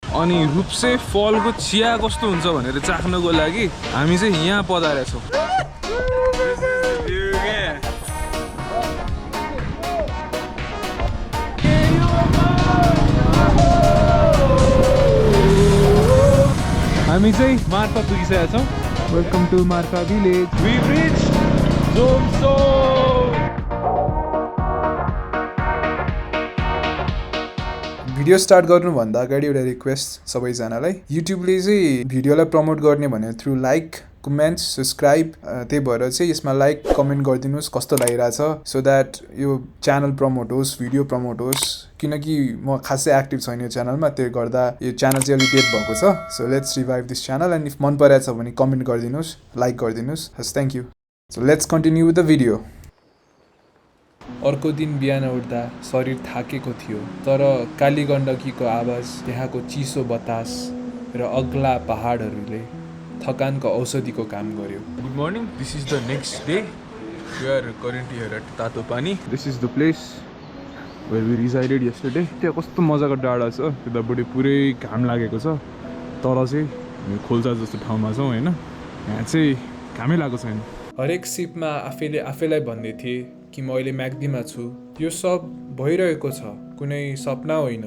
अनि रुप्से फलको चिया कस्तो हुन्छ भनेर चाख्नको लागि हामी चाहिँ यहाँ पधारेछौँ। हामी चाहिँ मार्फा पुगिसकेका छौँ। Welcome to Marpha village. We reach Jomsom. Video start गर्नुभन्दा अगाडि एउटा रिक्वेस्ट सबैजनालाई, युट्युबले चाहिँ भिडियोलाई प्रमोट गर्ने भनेर थ्रु लाइक, कमेन्ट, सब्सक्राइब, त्यही भएर चाहिँ यसमा लाइक कमेन्ट गरिदिनुहोस् कस्तो लागिरहेछ, सो द्याट यो च्यानल प्रमोट होस्, भिडियो प्रमोट होस्। किनकि म खासै एक्टिभ छैन यो च्यानलमा, त्यसले गर्दा यो च्यानल चाहिँ अलिक डेड भएको छ। So let's revive this channel and if मन परेछ भने कमेन्ट गरिदिनुहोस्, लाइक गरिदिनुहोस्। हस्, thank you. So let's continue with the video. अर्को दिन बिहान उठ्दा शरीर थाकेको थियो, तर काली गण्डकीको आवाज, त्यहाँको चिसो बतास र अग्ला पहाडहरूले थकानको औषधिको काम गर्यो। Good morning, this is the next day. We are currently here at Tatopani. This is the place where we resided yesterday. त्यहाँ कस्तो मजाको डाँडा छ, त्यतापट्टि पुरै घाम लागेको छ, तर चाहिँ हामी खोल्सा जस्तो ठाउँमा छौँ होइन। यहाँ चाहिँ घामै लागेको छैन। हरेक सिपमा आफैलाई भन्दै थिएँ कि म अहिले म्याग्दीमा छु, यो सब भइरहेको छ, कुनै सपना होइन।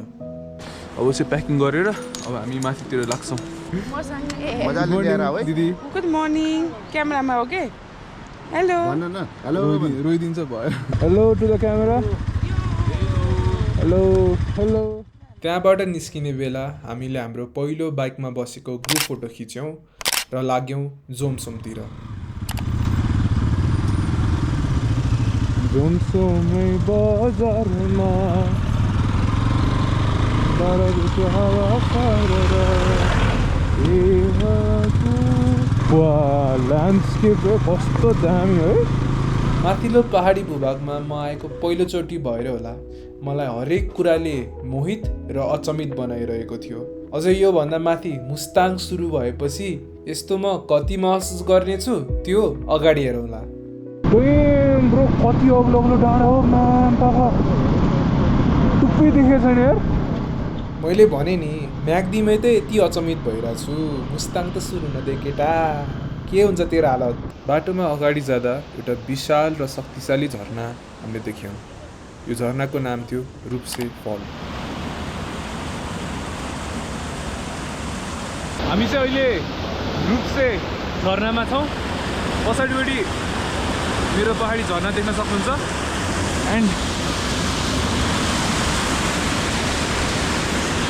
अब चाहिँ प्याकिङ गरेर अब हामी माथितिर लाग्छौँ। दिदी गुड मर्निङ। क्यामेरामा हो के? हेलो हेलो रोइदिन्छ भयो। Hello to the camera. Hello hello. त्यहाँबाट निस्किने बेला हामीले हाम्रो पहिलो बाइकमा बसेको ग्रुप फोटो खिच्यौँ र लाग्यौँ जोमसोमतिर। जोमसोमै बजारमा ल्यान्डस्केप कस्तो दामी है। माथिल्लो पहाडी भूभागमा म आएको पहिलोचोटि भएर होला, मलाई हरेक कुराले मोहित र अचम्मित बनाइरहेको थियो। अझै योभन्दा माथि मुस्ताङ सुरु भएपछि यस्तो म कति महसुस गर्नेछु त्यो अगाडि हेरौँला। ब्रो कति अग्लो अग्लो डाँडा हो म्याम, पापा टुप्पै देखेको छैन यार। मैले भने नि म्याग्दीमै त यति अचम्मित भइरहेछु, मुस्ताङ त सुरु नदे केटा, के हुन्छ तेरो हालत। बाटोमा अगाडि जाँदा एउटा विशाल र शक्तिशाली झरना हामीले देख्यौँ। यो झरनाको नाम थियो रुप्से फल। हामी चाहिँ अहिले रुप्से झरनामा छौँ। पछाडिपट्टि मेरो पहाडी झरना देख्न सक्नुहुन्छ and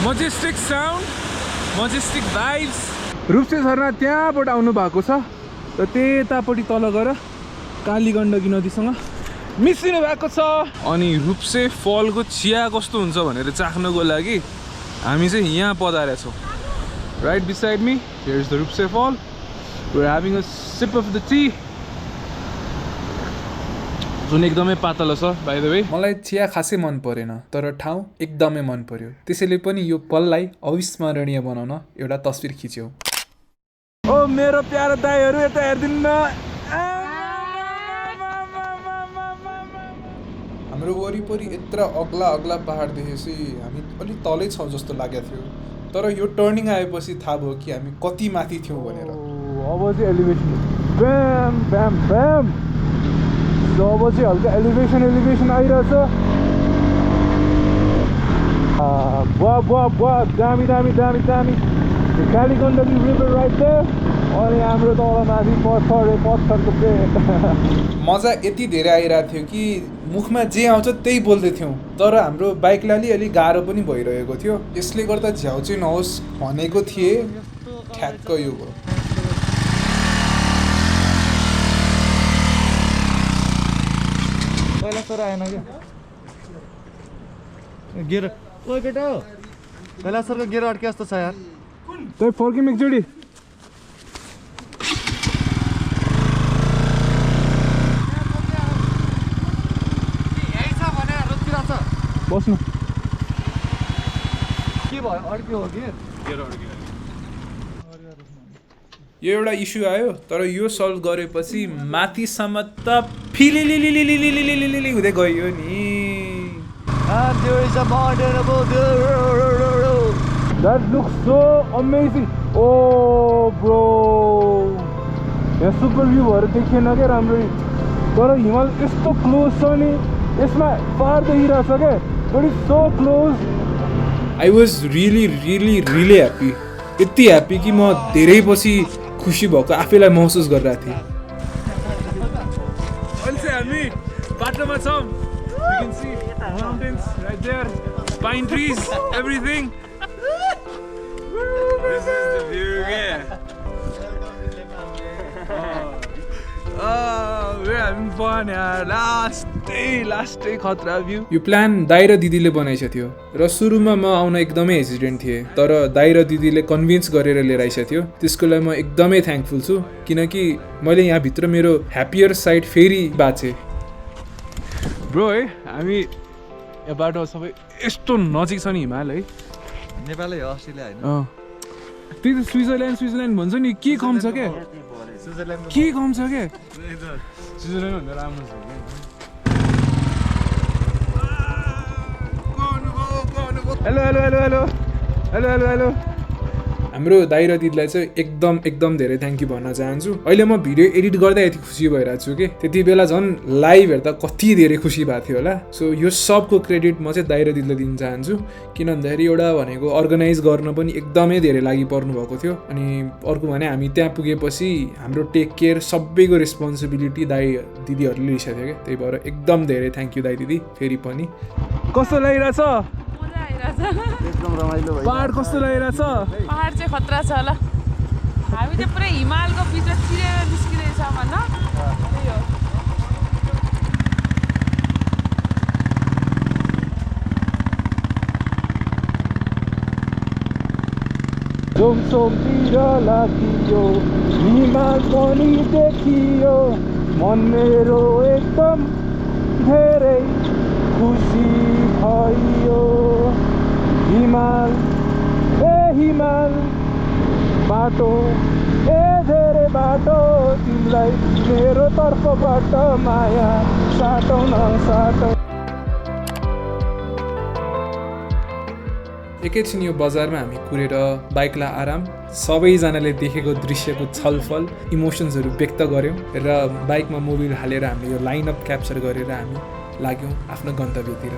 majestic sound, majestic vibes. Rupse झरना त्यहाँबाट आउनु भएको छ र त्यतापट्टि तल गएर काली गण्डकी नदीसँग मिसिनु भएको छ। अनि रुप्से फलको चिया कस्तो हुन्छ भनेर चाख्नको लागि हामी चाहिँ यहाँ पधारेछौँ। Right beside me here is the Rupse fall. We are having a sip of the tea, जुन एकदमै पातलो छ बाइ द वे। मलाई चिया खासै मन परेन, तर ठाउँ एकदमै मन पर्यो, त्यसैले पनि यो पललाई अविस्मरणीय बनाउन एउटा तस्बिर खिच्यौँ। ओ मेरो प्यारो दाइहरू यता हेरिदिनु न। हाम्रो वरिपरि यत्रो अग्ला अग्ला पहाड देखेपछि हामी अलिक तलै छौँ जस्तो लागेको थियो, तर यो टर्निङ आएपछि थाहा भयो कि हामी कति माथि थियौँ भनेर। अब चाहिँ एलिभेसन ब्याम ब्याम ब्याम। अब चाहिँ हल्का एलिभेसन आइरहेछ। बुवा बुवा बुवा, दामी दामी दामी दामी। Kali Gandaki river right there. अनि हाम्रो तल माथि पत्थरको पेट। मजा यति धेरै आइरहेको थियो कि मुखमा जे आउँछ त्यही बोल्दै थियौँ, तर हाम्रो बाइकलाई अलिक गाह्रो पनि भइरहेको थियो। यसले गर्दा झ्याउ चाहिँ नहोस् भनेको थिएँ, ठ्याक्क यो भयो। पहिला तर आएन क्या गेर। ओ केटा हो, पहिला सरको गेर अड्के जस्तो छ यार। तै फर्किम एकचोटि। बस्नु के भयो, अड्क्यो हो गेर? यो एउटा इस्यु आयो, तर यो सल्भ गरेपछि माथिसम्म त फिलिलिलिलिलिलिलिलिलिलि हुँदै गयो नि। That looks so amazing. Oh bro, यहाँ सुपर भ्यूहरू देखिएन क्या राम्ररी, तर हिमाल यस्तो क्लोज छ नि, यसमा फार देखिरहेछ क्या, but it's so close. I was really really really happy, यति ह्याप्पी कि म धेरै पछि खुसी भएको आफैलाई महसुस गरिरहेको थिएँ. अहिले चाहिँ हामी बाटोमा छौँ. You can see mountains right there, pine trees, everything. This is the view, yeah. We're having fun, yaar. Last day खतरा view. यो प्लान दाइ र दिदीले बनाइसकेको थियो र सुरुमा म आउन एकदमै हेजिटेन्ट थिएँ, तर दाइ र दिदीले कन्भिन्स गरेर लिएर आइसकेको थियो. त्यसको लागि म एकदमै थ्याङ्कफुल छु, किनकि मैले यहाँभित्र मेरो ह्याप्पियर साइड फेरि बाँचेँ. ब्रो है, हामी यो बाटो सबै यस्तो नजिक छ नि हिमाल है. नेपालै हो, अस्ट्रेलिया होइन. त्यही त स्विजरल्यान्ड भन्छ नि, के कम छ क्या, के कम छ क्या, स्विजरल्यान्ड भन्दा राम्रो छ क्या. Hello hello hello hello hello hello hello. हाम्रो दाइ र दिदीलाई चाहिँ एकदम धेरै थ्याङ्क यू भन्न चाहन्छु. अहिले म भिडियो एडिट गर्दा यति खुसी भइरहेको छु कि त्यति बेला झन् लाइभ हेर्दा कति धेरै खुसी भएको थियो होला. सो यो सबको क्रेडिट म चाहिँ दाइ र दिदीलाई दिन चाहन्छु, किन भन्दाखेरि एउटा भनेको अर्गनाइज गर्न पनि एकदमै धेरै लागि पर्नु भएको थियो, अनि अर्को भने हामी त्यहाँ पुगेपछि हाम्रो टेक केयर सबैको रेस्पोन्सिबिलिटी दाइ दिदीहरूले लिइसकेको थियो क्या. त्यही भएर एकदम धेरै थ्याङ्क यू दाइ दिदी फेरि पनि. कस्तो लागिरहेछ? एकदम रमाइलो भयो. पहाड कस्तो लागिरहेछ? पहाड चाहिँ खतरा छ होला. हामी चाहिँ पुरै हिमालको बिचमा चिरेर निस्किँदैछ भन्न. त्यही हो. जोमसोमतिर लागियो, हिमाल पनि देखियो, मन मेरो एकदम धेरै खुसी भयो. हिमाल बाटो धेरै बाटो, तिमीलाई मेरो तर्फबाट माया साटौ नसाटौ. एकैछिन यो बजारमा हामी कुरेर बाइकलाई आराम, सबैजनाले देखेको दृश्यको छलफल, इमोसन्सहरू व्यक्त गऱ्यौँ र बाइकमा मोबिल हालेर हामीले यो लाइनअप क्याप्चर गरेर हामी लाग्यौँ आफ्नो गन्तव्यतिर.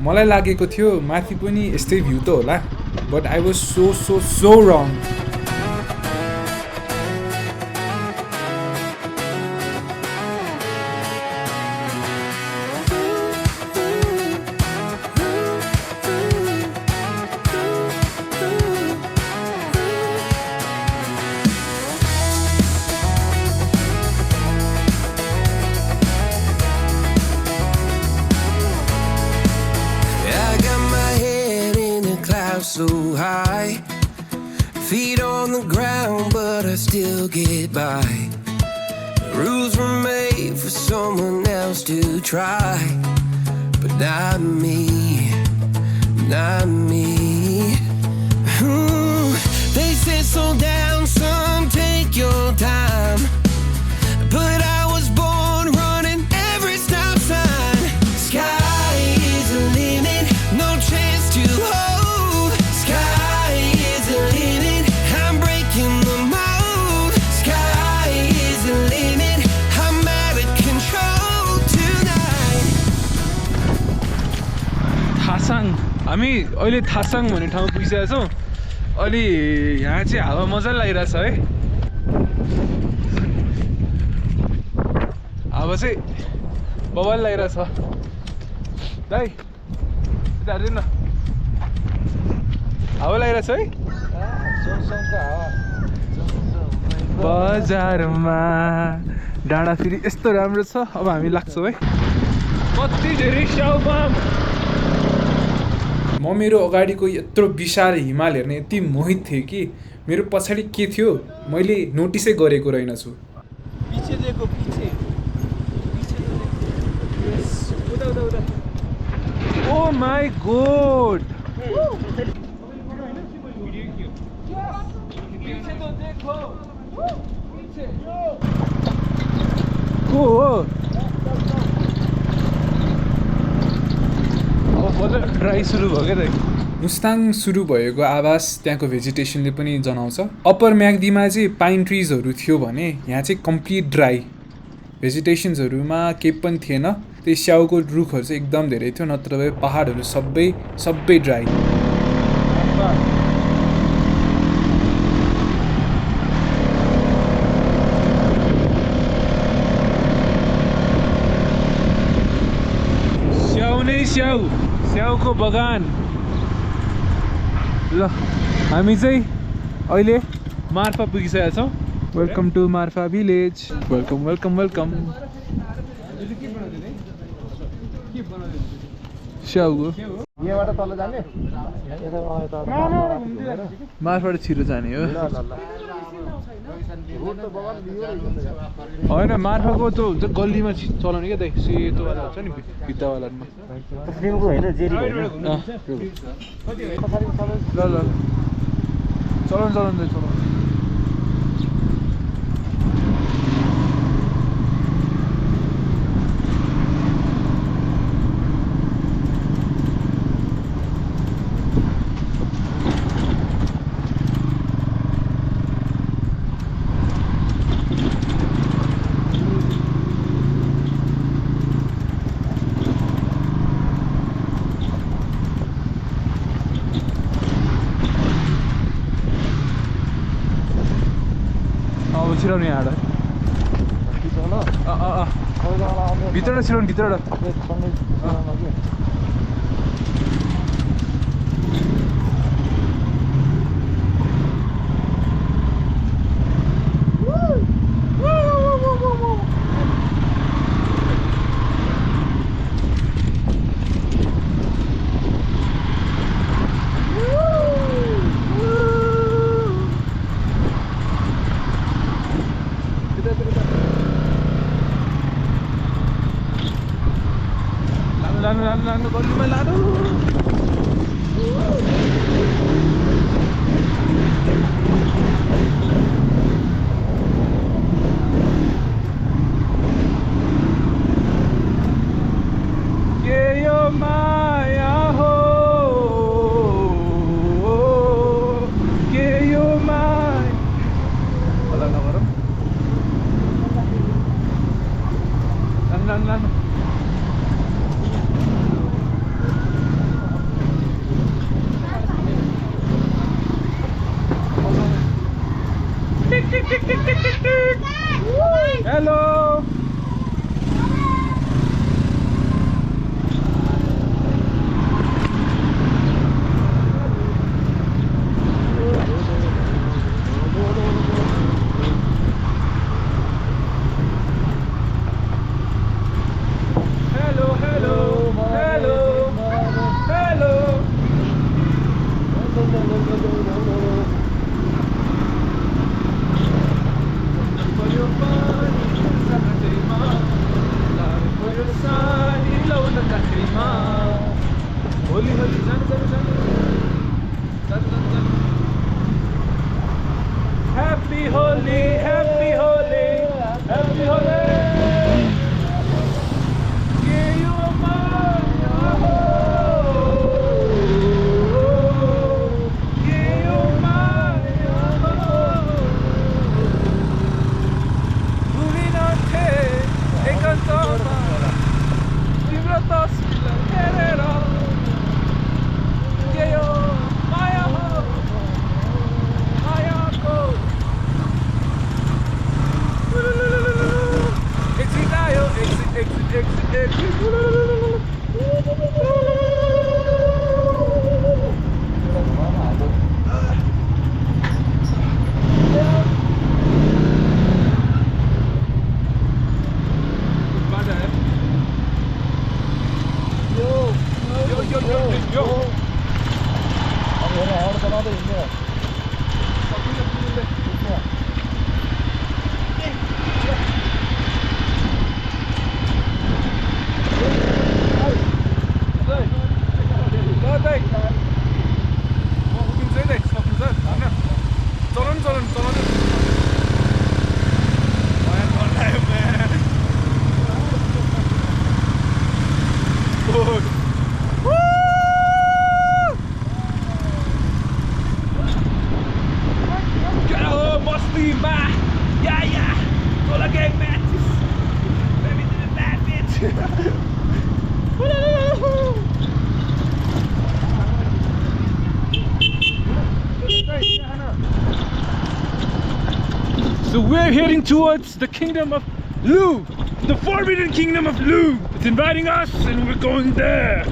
मलाई लागेको थियो माथि पनि यस्तै भ्यू त होला, but I was so wrong. So high, feet on the ground, but I still get by. Rules were made for someone else to try, but not me, not me. They said slow down, son, take your time, but I was born running every stop sign. Sky is the limit, no chance to hold. हामी अहिले थासाङ भन्ने ठाउँमा पुगिसकेका छौँ. अलि यहाँ चाहिँ हावा मजाले लागिरहेछ है. हावा चाहिँ बवाल लागिरहेछ. दाइ यता हेरिदिनु न, हावा लागिरहेछ है. बजारमा डाँडा फेरि यस्तो राम्रो छ. अब हामी लाग्छौँ है. कति धेरै स्याउपाम. म मेरो अगाडिको यत्रो विशाल हिमाल हेर्ने यति मोहित थिएँ कि मेरो पछाडि के थियो मैले नोटिसै गरेको रहेनछु. ओ माई गॉड. को हो अब ड्राई सुरु भयो क्या त मुस्ताङ सुरु भएको आवाज त्यहाँको भेजिटेसनले पनि जनाउँछ अप्पर म्याग्दीमा चाहिँ पाइन ट्रिजहरू थियो भने यहाँ चाहिँ कम्प्लिट ड्राई भेजिटेसन्सहरूमा केही पनि थिएन त्यही स्याउको रुखहरू चाहिँ एकदम धेरै थियो नत्र भए पहाडहरू सबै ड्राई स्याउ नै स्याउको बगान ल हामी चाहिँ अहिले मार्फा पुगिसकेका छौँ welcome to Marpha village welcome स्याउको यहाँबाट तल जाने मार्फबाट छिटो जाने हो होइन मार्फाको त्यो हुन्छ गल्लीमा चलाउने क्या दाइ सेतोवाला हुन्छ नि भित्तावालामा होइन जेरी होइन ल चलाउनु छिराउनु यहाँ भित्रबाट छिराउनु भित्रबाट लानु गल्लीमा लानु के यो माया हो के यो माया होला नगरौँ लानु Hello. Happy Holi, Happy Holi, Happy Holi. Give you a Bye. So we're heading towards the kingdom of Lu, the forbidden kingdom of Lu. It's inviting us and we're going there.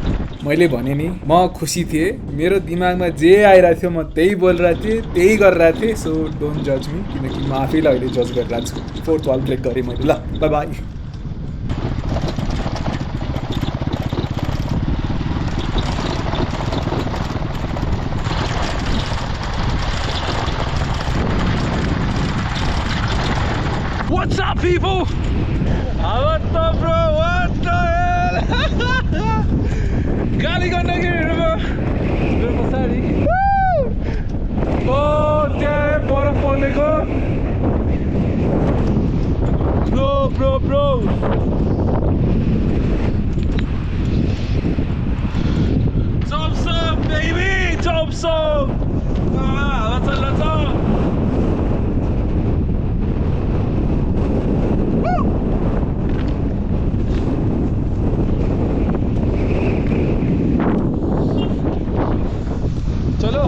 मैले भने नि म खुसी थिएँ, मेरो दिमागमा जे आइरहेको थियो म त्यही बोलिरहेको थिएँ, त्यही गरिरहेको थिएँ. सो डोन्ट जज मी, किनकि म आफैलाई अहिले जज गरिरहेको छु. 4th वाल ब्रेक गरेँ मैले. ल by by. What's up, people? What the bro? What the hell? Kaligandagi river. River sari. Oh, damn! Baraf pareko. Bro. Thompson, baby, Thompson. Let's go. चलो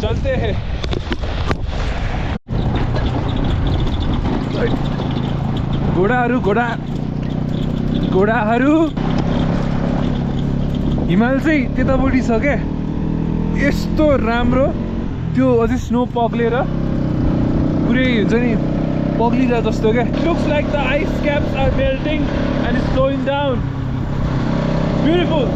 चलते हैं. घोडाहरू हिमाल चाहिँ त्यतापट्टि छ क्या. यस्तो राम्रो त्यो अझै स्नो पग्लेर पुरै हुन्छ नि पग्लिरहेको जस्तो क्या. Looks like the ice caps are melting and it's going down. Beautiful.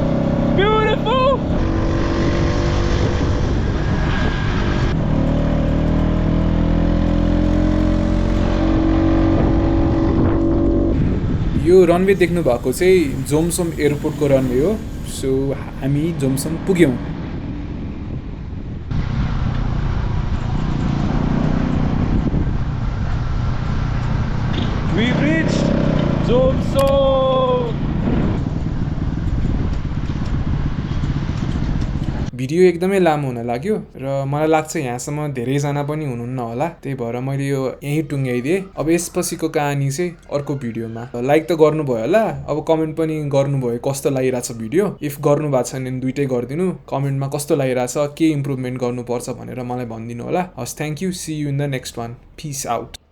यो रनवे देख्नु भएको चाहिँ जोमसोम एयरपोर्टको रनवे हो. सो हामी जोमसोम पुग्यौँ. We've reached Zomso. भिडियो एकदमै लामो हुन लाग्यो र मलाई लाग्छ यहाँसम्म धेरैजना पनि हुनुहुन्न होला, त्यही भएर मैले यो यहीँ टुङ्ग्याइदिएँ. अब यसपछिको कहानी चाहिँ अर्को भिडियोमा. लाइक त गर्नुभयो होला, अब कमेन्ट पनि गर्नुभयो कस्तो लागिरहेछ भिडियो. इफ गर्नुभएको छ भने दुइटै गरिदिनु. कमेन्टमा कस्तो लागिरहेछ, के इम्प्रुभमेन्ट गर्नुपर्छ भनेर मलाई भनिदिनु होला. हस्, thank you. See you in the next one. Peace out.